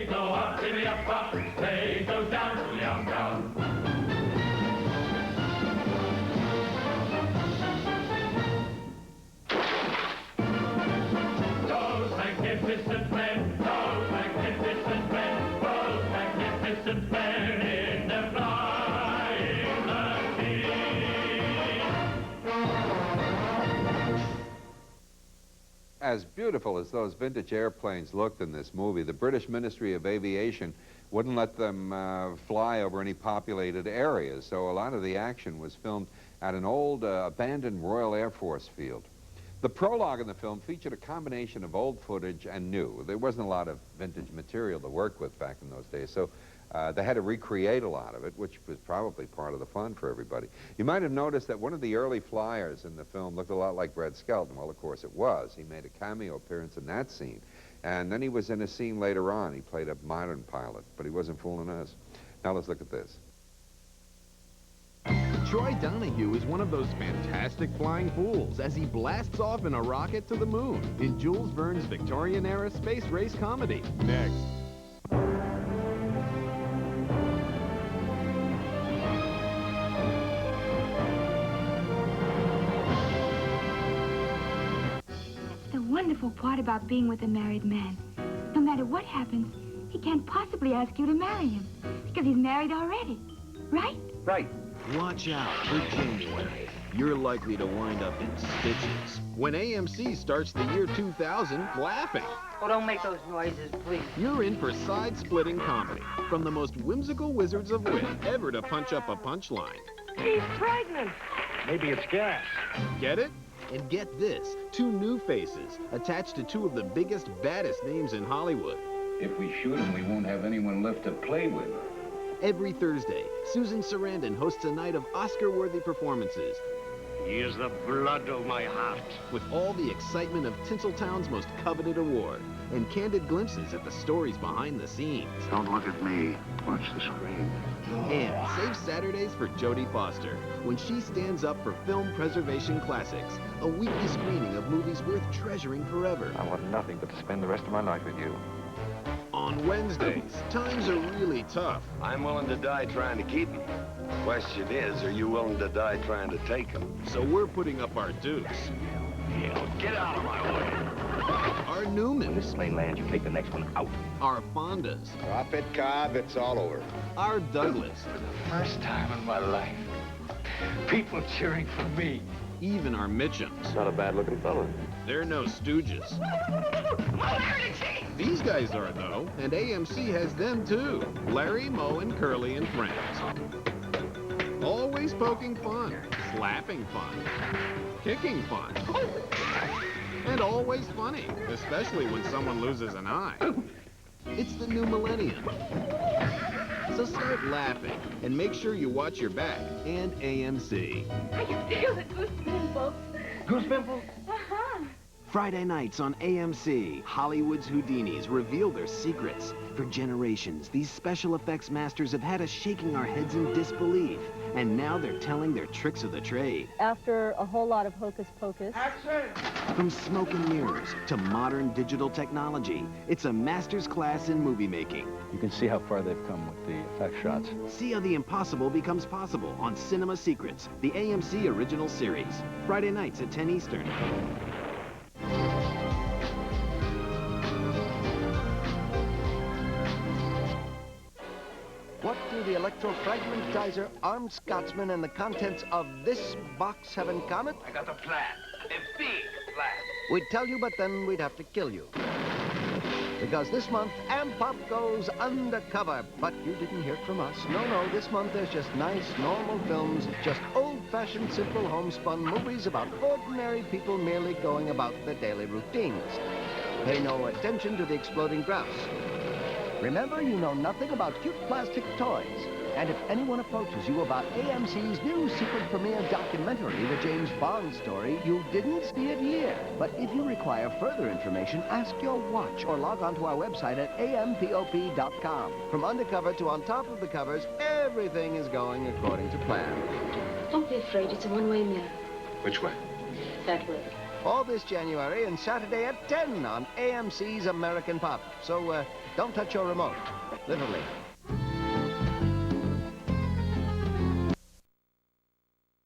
They go up, jimmy up, up. They go down, down, down. Those magnificent men, those magnificent men, those magnificent men in the flying machine. As beautiful as those vintage airplanes looked in this movie, the British Ministry of Aviation wouldn't let them fly over any populated areas, so a lot of the action was filmed at an old abandoned Royal Air Force field. The prologue in the film featured a combination of old footage and new. There wasn't a lot of vintage material to work with back in those days, so they had to recreate a lot of it, which was probably part of the fun for everybody. You might have noticed that one of the early flyers in the film looked a lot like Red Skelton. Well, of course it was. He made a cameo appearance in that scene. And then he was in a scene later on. He played a modern pilot, but he wasn't fooling us. Now let's look at this. Troy Donahue is one of those fantastic flying fools as he blasts off in a rocket to the moon in Jules Verne's Victorian-era space race comedy. Next. The wonderful part about being with a married man, no matter what happens, he can't possibly ask you to marry him because he's married already, right? Right. Watch out for January. You're likely to wind up in stitches when AMC starts the year 2000 laughing. Oh, don't make those noises, please. You're in for side-splitting comedy from the most whimsical wizards of wit ever to punch up a punchline. He's pregnant. Maybe it's gas. Get it? And get this, 2 new faces attached to 2 of the biggest, baddest names in Hollywood. If we shoot him, we won't have anyone left to play with. Every Thursday, Susan Sarandon hosts a night of Oscar-worthy performances. He is the blood of my heart. With all the excitement of Tinseltown's most coveted award and candid glimpses at the stories behind the scenes. Don't look at me. Watch the screen. And save Saturdays for Jodie Foster when she stands up for film preservation classics, a weekly screening of movies worth treasuring forever. I want nothing but to spend the rest of my life with you. On Wednesdays, times are really tough. I'm willing to die trying to keep him. Question is, are you willing to die trying to take him? So we're putting up our dukes. Yeah, get out of my way. Our Newmans. This lane lands, you take the next one out. Our Fondas. Drop it, Cobb. It's all over. Our Douglas. First time in my life. People cheering for me. Even our Mitchums. Not a bad-looking fellow. They're no stooges. These guys are, though, and AMC has them, too. Larry, Moe, and Curly and friends. Always poking fun, slapping fun, kicking fun. And always funny, especially when someone loses an eye. It's the new millennium. So start laughing and make sure you watch your back and AMC. I can feel the goose pimples. Goose pimples? Uh-huh. Friday nights on AMC, Hollywood's Houdinis reveal their secrets. For generations, these special effects masters have had us shaking our heads in disbelief. And now they're telling their tricks of the trade. After a whole lot of hocus pocus. From smoke and mirrors to modern digital technology, it's a master's class in movie making. You can see how far they've come with the effect shots. See how the impossible becomes possible on Cinema Secrets, the AMC original series. Friday nights at 10 Eastern. What do the electrofragmentizer, armed Scotsman, and the contents of this box have in common? I got a plan. A big plan. We'd tell you, but then we'd have to kill you. Because this month, Ampop goes undercover. But you didn't hear it from us. No, this month there's just nice, normal films, just old-fashioned, simple, homespun movies about ordinary people merely going about their daily routines. Pay no attention to the exploding grouse. Remember, you know nothing about cute plastic toys. And if anyone approaches you about AMC's new secret premiere documentary, The James Bond Story, you didn't see it here. But if you require further information, ask your watch or log on to our website at ampop.com. From undercover to on top of the covers, everything is going according to plan. Don't be afraid. It's a one-way mirror. Which way? That way. All this January and Saturday at 10 on AMC's American Pop. So don't touch your remote. Literally.